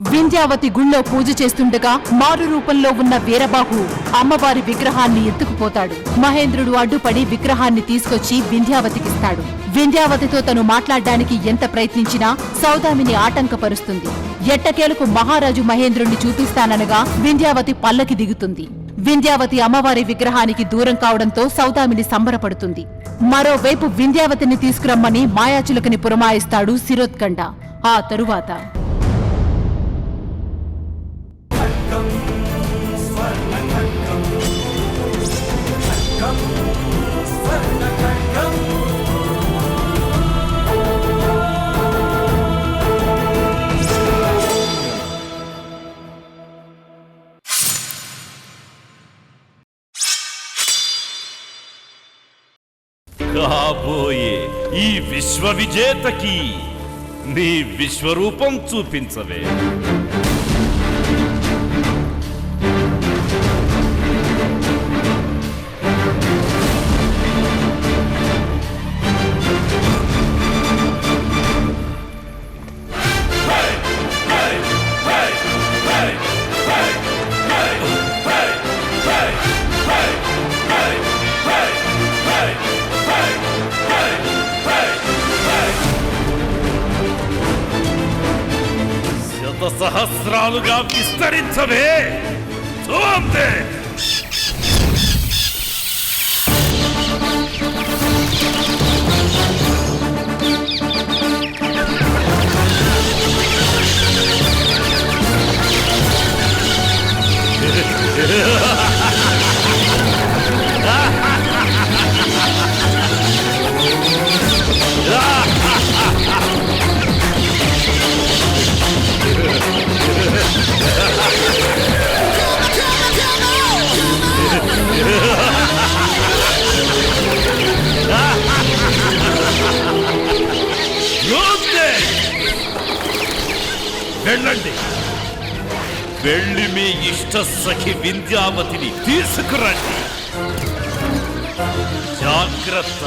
వింధ్యావతి గుళ్ళో పూజ చేస్తుండగా మారు రూపంలో ఉన్న వీరబాహు అమ్మవారి విగ్రహాన్ని ఎత్తుకుపోతాడు. మహేంద్రుడు అడ్డుపడి విగ్రహాన్ని తీసుకొచ్చి వింధ్యావతికిస్తాడు. వింధ్యావతితో తను మాట్లాడ్డానికి ఎంత ప్రయత్నించినా సౌదామిని ఆటంకపరుస్తుంది. ఎట్టకేలకు మహారాజు మహేంద్రుణ్ణి చూపిస్తాననగా వింధ్యావతి పల్లకి దిగుతుంది. వింధ్యావతి అమ్మవారి విగ్రహానికి దూరం కావడంతో సౌదామిని సంబరపడుతుంది. మరోవైపు వింధ్యావతిని తీసుకురమ్మని మాయాచులకని పురమాయిస్తాడు శిరోత్కండ. ఆ తరువాత కాబోయే ఈ విశ్వ విజేతకి నీ విశ్వరూపం చూపించవే. సహస్రాలుగా విస్తరించవే. చూందే వెళ్ళండి. వెళ్ళి మీ ఇష్ట సఖి వింధ్యావతిని తీసుకురండి. జాగ్రత్త,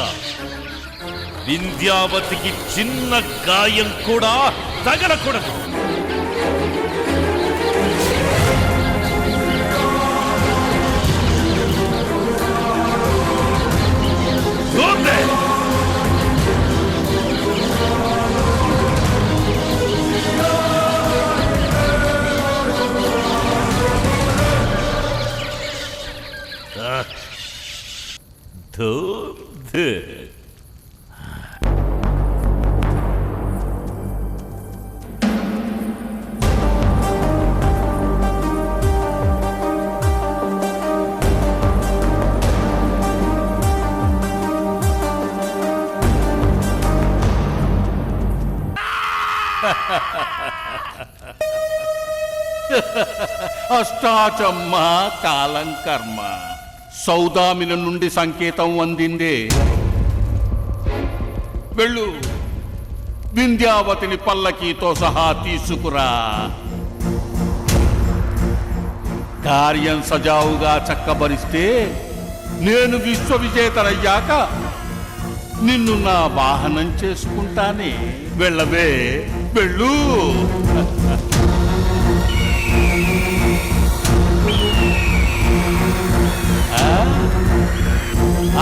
వింధ్యావతికి చిన్న గాయం కూడా తగలకూడదు. అష్టాచమ్మ కాలం కర్మ. సౌదామిని నుండి సంకేతం అందిందే. వెళ్ళు, వింధ్యావతిని పల్లకీతో సహా తీసుకురా. కార్యం సజావుగా చక్కబరిస్తే నేను విశ్వవిజేతనయ్యాక నిన్ను నా వాహనం చేసుకుంటానే. వెళ్ళవే, వెళ్ళు.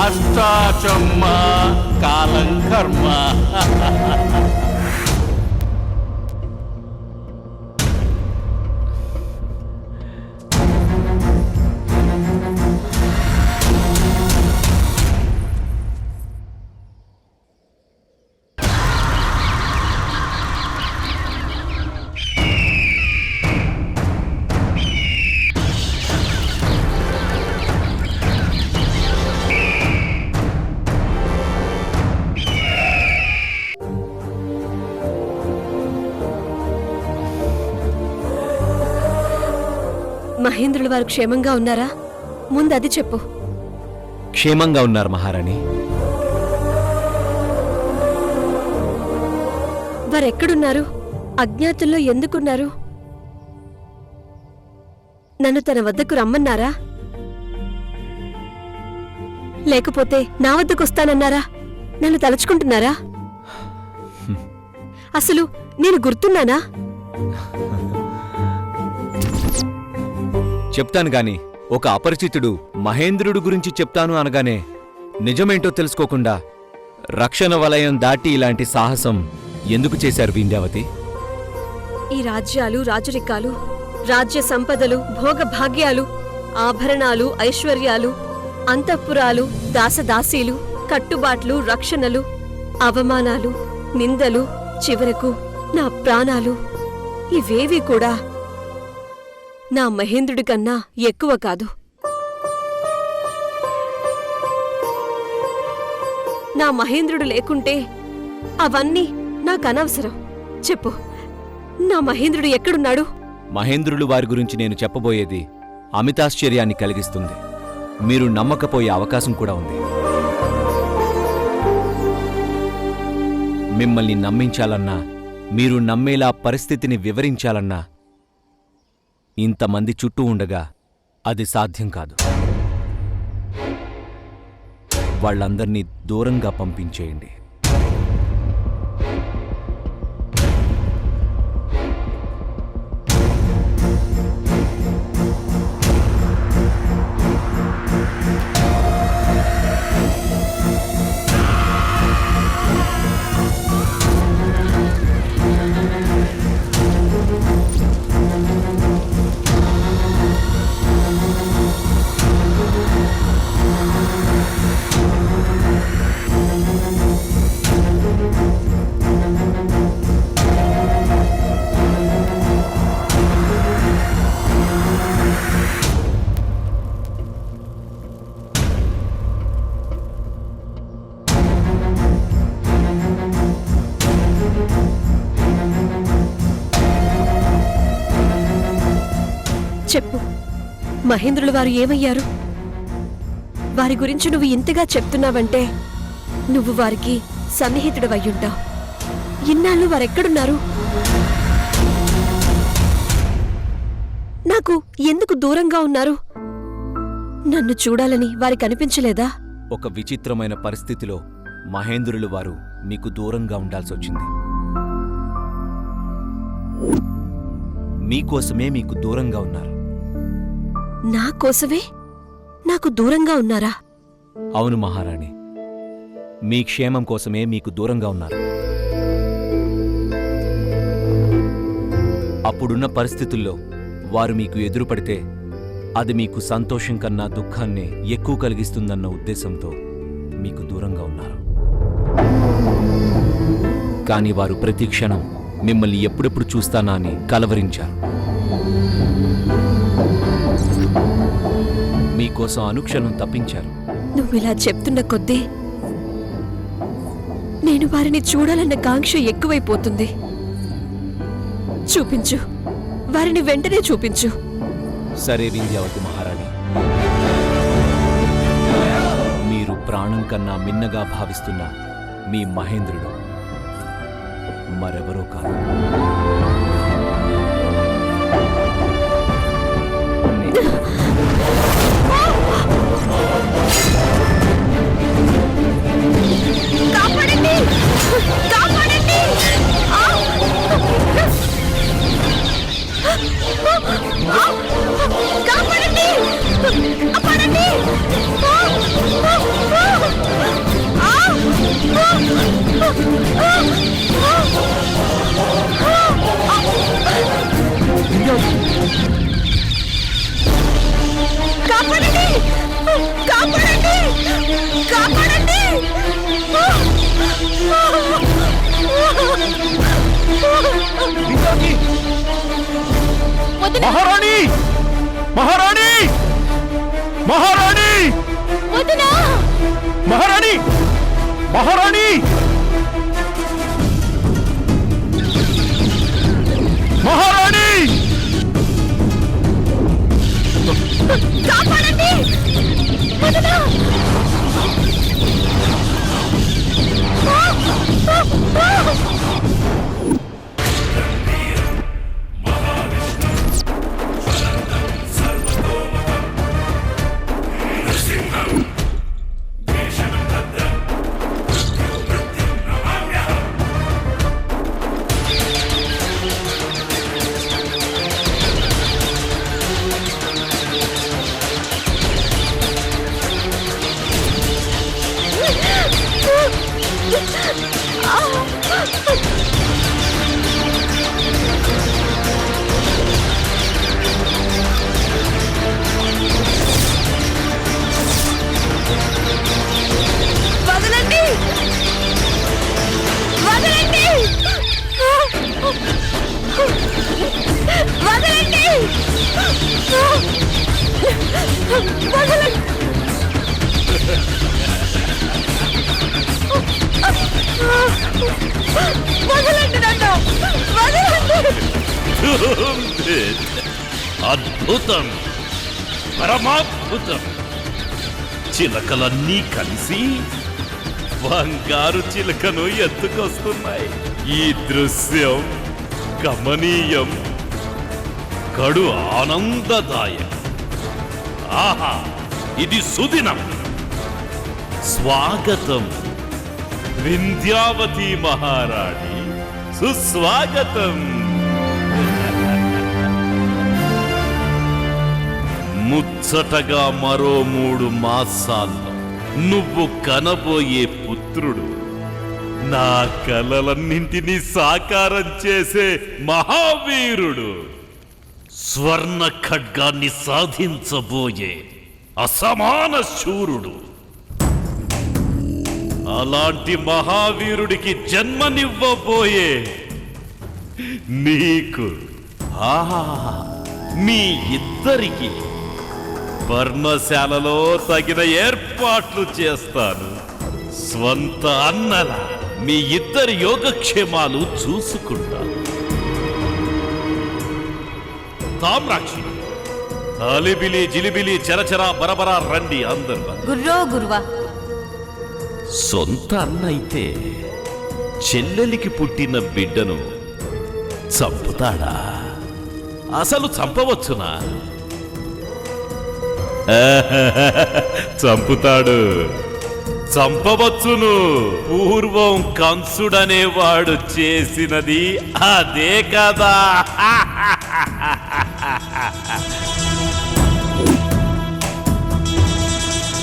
అష్టాచమ్మ కాలం కర్మ. మహేంద్రుల వారు క్షేమంగా ఉన్నారా? ముందు అది చెప్పు. క్షేమంగా ఉన్నారు మహారాణి. వారెక్కడున్నారు? అజ్ఞాతుల్లో ఎందుకున్నారు? నన్ను తన వద్దకు రమ్మన్నారా? లేకపోతే నా వద్దకొస్తానన్నారా? నన్ను తలుచుకుంటున్నారా? అసలు నేను గుర్తున్నానా? చెప్తాను గాని ఒక అపరిచితుడు మహేంద్రుడు గురించి చెప్తాను అనగానే నిజమేంటో తెలుసుకోకుండా రక్షణ వలయం దాటి ఇలాంటి సాహసం ఎందుకు చేశారు వింధ్యావతి? ఈ రాజ్యాలు, రాజరికాలు, రాజ్య సంపదలు, భోగభాగ్యాలు, ఆభరణాలు, ఐశ్వర్యాలు, అంతఃపురాలు, దాసదాసీలు, కట్టుబాట్లు, రక్షణలు, అవమానాలు, నిందలు, చివరకు నా ప్రాణాలు, ఇవేవీ కూడా నా మహేంద్రుడి కన్నా ఎక్కువ కాదు. నా మహేంద్రుడు లేకుంటే అవన్నీ నాకనవసరం. చెప్పు, నా మహేంద్రుడు ఎక్కడున్నాడు? మహేంద్రులు వారి గురించి నేను చెప్పబోయేది అమితాశ్చర్యాన్ని కలిగిస్తుంది. మీరు నమ్మకపోయే అవకాశం కూడా ఉంది. మిమ్మల్ని నమ్మించాలన్నా, మీరు నమ్మేలా పరిస్థితిని వివరించాలన్నా ఇంతమంది చుట్టూ ఉండగా అది సాధ్యం కాదు. వాళ్ళందర్నీ దూరంగా పంపించేయండి. చెప్పు, మహేంద్రుల వారు ఏమయ్యారు? వారి గురించి నువ్వు ఇంతగా చెప్తున్నావంటే నువ్వు వారికి సన్నిహితుడవయ్యుంటావు. ఇన్నాళ్ళు వారెక్కడున్నారు? నాకు ఎందుకు దూరంగా ఉన్నారు? నన్ను చూడాలని వారికి అనిపించలేదా? ఒక విచిత్రమైన పరిస్థితిలో మహేంద్రులు వారు మీకు దూరంగా ఉండాల్సొచ్చింది. మీకోసమే మీకు దూరంగా ఉన్నారు. నా కోసమే నాకు దూరంగా ఉన్నారా? అవును మహారాణి, మీ క్షేమం కోసమే మీకు దూరంగా ఉన్నారు. అప్పుడున్న పరిస్థితుల్లో వారు మీకు ఎదురుపడితే అది మీకు సంతోషం కన్నా దుఃఖాన్నే ఎక్కువ కలిగిస్తుందన్న ఉద్దేశంతో మీకు దూరంగా ఉన్నారు. కాని వారు ప్రతి క్షణం మిమ్మల్ని ఎప్పుడెప్పుడు చూస్తానా అని కలవరించారు. మీకోసం అనుక్షణం తప్పించారు. నువ్విలా చెప్తున్న కొద్దీ నేను వారిని చూడాలన్న కాంక్ష ఎక్కువైపోతుంది. చూపించు, వారిని వెంటనే చూపించు. సరే వింధ్యావతి మహారాణి, మీరు ప్రాణం కన్నా మిన్నగా భావిస్తున్న మీ మహేంద్రుడు మరెవరో కాదు, కాపాడండి! కాపాడండి! కాపాడండి! కాపాడండి! కాపాడండి! కాపాడండి! కాపాడండి! మహారాణి! మహారాణి! మహారాణి! వదినా! మహారాణి! మహారాణి! మహారాణి! కాపాడండి! వదినా! Splendid! అద్భుతం, పరమాద్భుతం. చిలకలన్నీ కలిసి బంగారు చిలకను ఎత్తుకొస్తున్నాయి. ఈ దృశ్యం గమనీయం, కడు ఆనందదాయకం. ఆహా, ఇది సుదినం. స్వాగతం వింధ్యావతి మహారాణి, సుస్వాగతం. ముచ్చటగా మరో 3 మాసాల్లో నువ్వు కనబోయే పుత్రుడు నా కలలన్నింటినీ సాకారం చేసే మహావీరుడు, స్వర్ణ ఖడ్గాన్ని సాధించబోయే అసమాన శూరుడు. అలాంటి మహావీరుడికి జన్మనివ్వబోయే నీకు, ఆహా, మీ ఇద్దరికి పర్ణశాలలో తగిన ఏర్పాట్లు చేస్తాను. స్వంత అన్నల మీ ఇద్దరి యోగక్షేమాలు చూసుకుంటాను. తామ్రాక్షి, అలిబిలి జిలిబిలి చరచరా బరబరా రండి అందరు. గుర్రో గురువా. సొంత అన్న అయితే చెల్లెలికి పుట్టిన బిడ్డను చంపుతాడా? అసలు చంపవచ్చునా? చంపుతాడు, చంపవచ్చును. పూర్వం కంసుడనేవాడు చేసినది అదే కదా.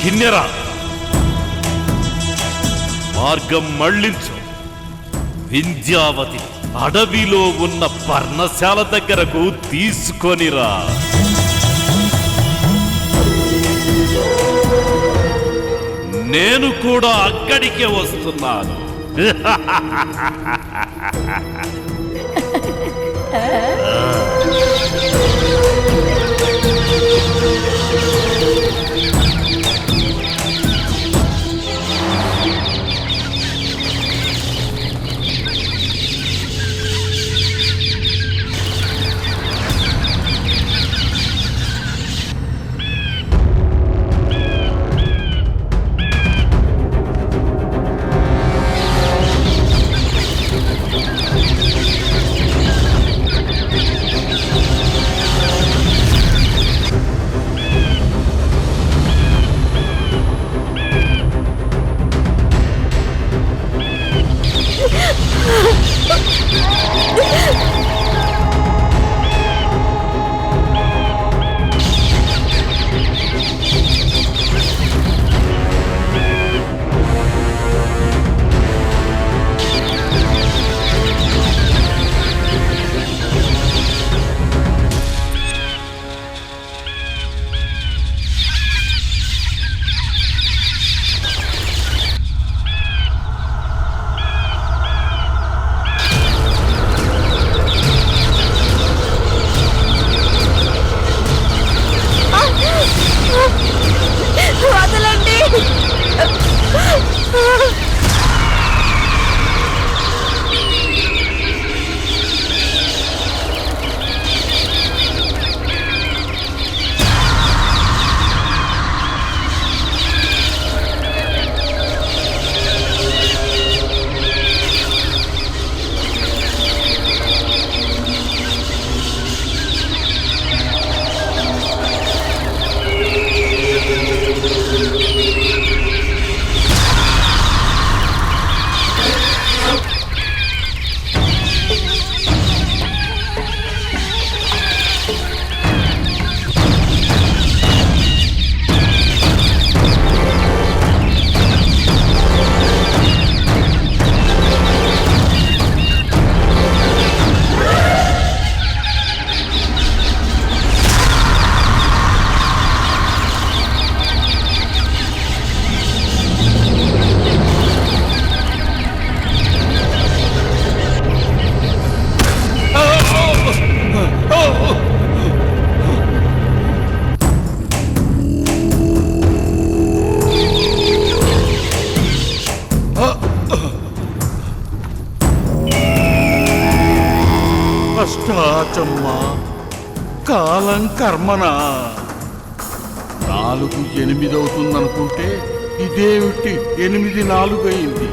కిన్నెరా, మార్గం మళ్ళించు. వింధ్యావతి అడవిలో ఉన్న పర్ణశాల దగ్గరకు తీసుకొనిరా. నేను కూడా అక్కడికే వస్తున్నాను. అష్టాచమ్మ కాలం కర్మన 4 8 అవుతుందనుకుంటే ఇదేమిటి 8 4 అయింది.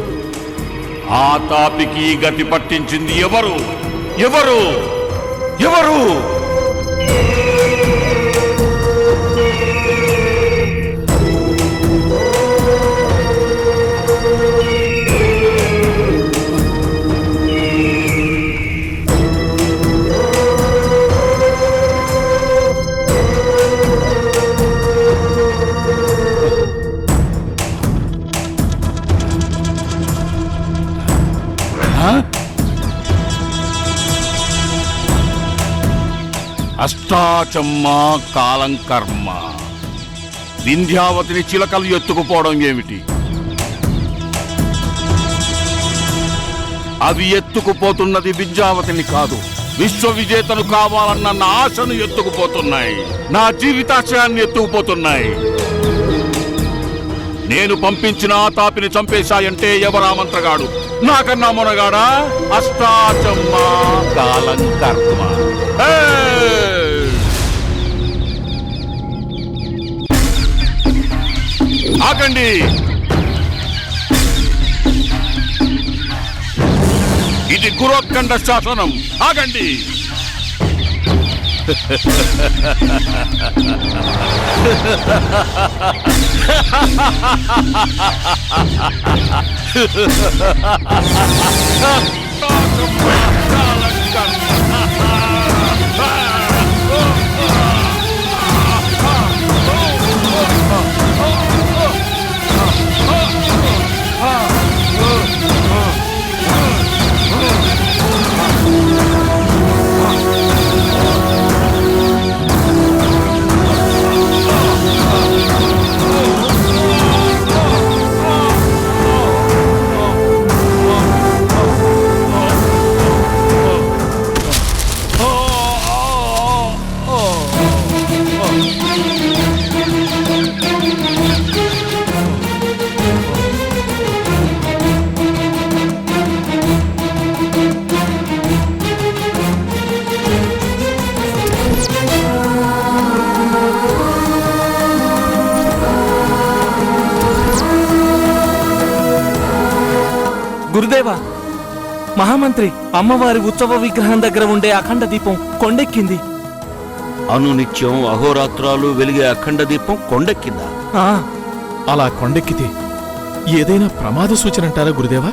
ఆ తాపికి గతి పట్టించింది ఎవరు ఎవరు ఎవరు? అష్టాచమ్మ కాలం కర్మ. వింధ్యావతిని చిలకలు ఎత్తుకుపోవడం ఏమిటి? అవి ఎత్తుకుపోతున్నది వింధ్యావతిని కాదు, విశ్వ విజేతను కావాలన్న నా ఆశను ఎత్తుకుపోతున్నాయి, నా జీవితాశయాన్ని ఎత్తుకుపోతున్నాయి. నేను పంపించిన ఆ తాపిని చంపేశాయంటే ఎవరా మంత్రగాడు? నాకన్నా మొనగాడా? అష్టాచమ్మ కాలం కర్మ. ఆగండి! ఇది గురోత్కండ శాసనం. ఆగండి! గురుదేవా, మహామంత్రి అమ్మవారి ఉత్సవ విగ్రహం దగ్గర ఉండే అఖండ దీపం కొండెక్కింది. అనునిత్యం అహోరాత్రాలు వెలిగే అఖండ దీపం కొండెక్కిందా? అలా కొండెక్కితే ఏదైనా ప్రమాద సూచన అంటారా గురుదేవా?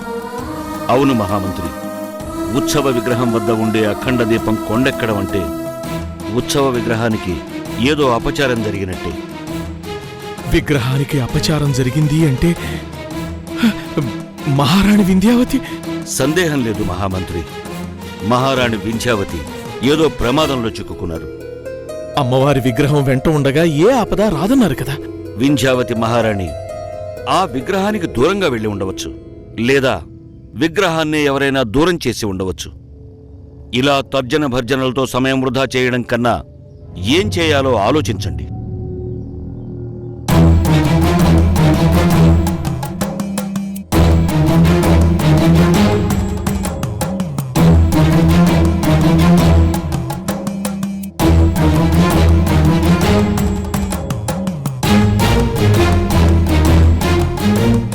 అవును మహామంత్రి, ఉత్సవ విగ్రహం వద్ద ఉండే అఖండ దీపం కొండెక్కడం అంటే ఉత్సవ విగ్రహానికి ఏదో అపచారం జరిగినట్టే. విగ్రహానికి అపచారం జరిగింది అంటే మహారాణి వింధ్యావతి? సందేహం లేదు మహామంత్రి, మహారాణి వింధ్యావతి ఏదో ప్రమాదంలో చిక్కుకున్నారు. అమ్మవారి విగ్రహం వెంట ఉండగా ఏ ఆపద రాదన్నారు కదా. వింధ్యావతి మహారాణి ఆ విగ్రహానికి దూరంగా వెళ్లి ఉండవచ్చు, లేదా విగ్రహాన్ని ఎవరైనా దూరం చేసి ఉండవచ్చు. ఇలా తర్జన భర్జనలతో సమయం వృధా చేయడం కన్నా ఏం చేయాలో ఆలోచించండి.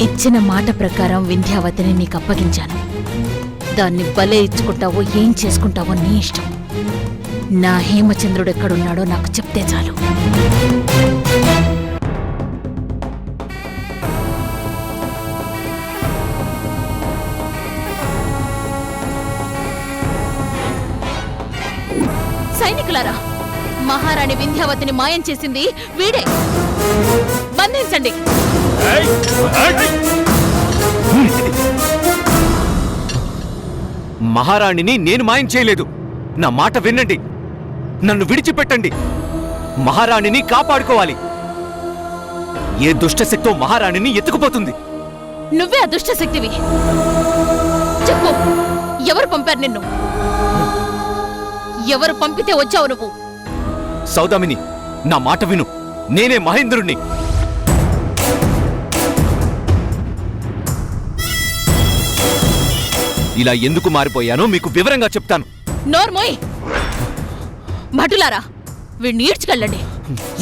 ఇచ్చిన మాట ప్రకారం వింధ్యావతిని నీకు అప్పగించాను. దాన్ని బలే ఇచ్చుకుంటావో ఏం చేసుకుంటావో నీ ఇష్టం. నా హేమచంద్రుడు ఎక్కడున్నాడో నాకు చెప్తే చాలు. సైనికులారా, మహారాణి వింధ్యావతిని మాయం చేసింది వీడే. బంధించండి. మహారాణిని నేను మాయం చేయలేదు. నా మాట వినండి, నన్ను విడిచిపెట్టండి. మహారాణిని కాపాడుకోవాలి. ఏ దుష్టశక్తో మహారాణిని ఎత్తుకుపోతుంది. నువ్వే ఆ దుష్టశక్తివి. చెప్పు, ఎవరు పంపారు నిన్ను? ఎవరు పంపితే వచ్చావు నువ్వు? సౌదామిని, నా మాట విను. నేనే మహేంద్రుణ్ణి. ఇలా ఎందుకు మారిపోయానో మీకు వివరంగా చెప్తాను. నోర్మోయ్, భటులారా వీడిని ఈడ్చుకెళ్ళండి.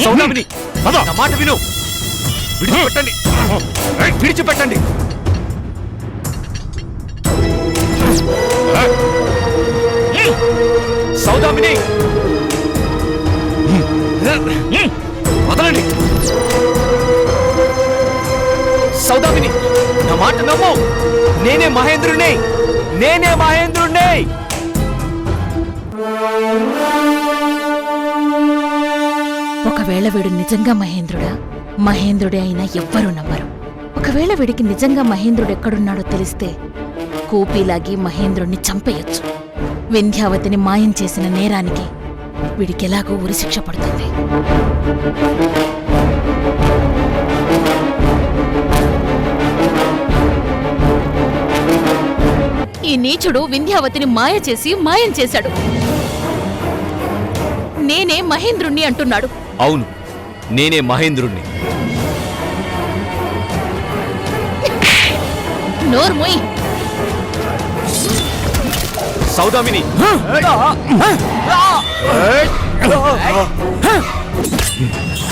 సౌదామిని నా మాట విను. విడిచిపెట్టండి, విడిచిపెట్టండి. సౌదామిని వదలండి. సౌదామిని నా మాట నమ్ము. నేనే మహేంద్రుణ్ణి, నేనే మహేంద్రుణ్ణి. ఒకవేళ వీడు నిజంగా మహేంద్రుడా, మహేంద్రుడే అయినా ఎవ్వరూ నమ్మరు. ఒకవేళ వీడికి నిజంగా మహేంద్రుడు ఎక్కడున్నాడో తెలిస్తే కూపీలాగి మహేంద్రుణ్ణి చంపేయొచ్చు. వింధ్యావతిని మాయం చేసిన నేరానికి వీడికెలాగో ఉరిశిక్ష పడుతుంది. ఈ నీచుడు వింధ్యావతిని మాయ చేసి మాయం చేశాడు. నేనే మహేంద్రుణ్ణి అంటున్నాడు. అవును, నేనే మహేంద్రుణ్ణి. నోర్మోయ్. సౌదామిని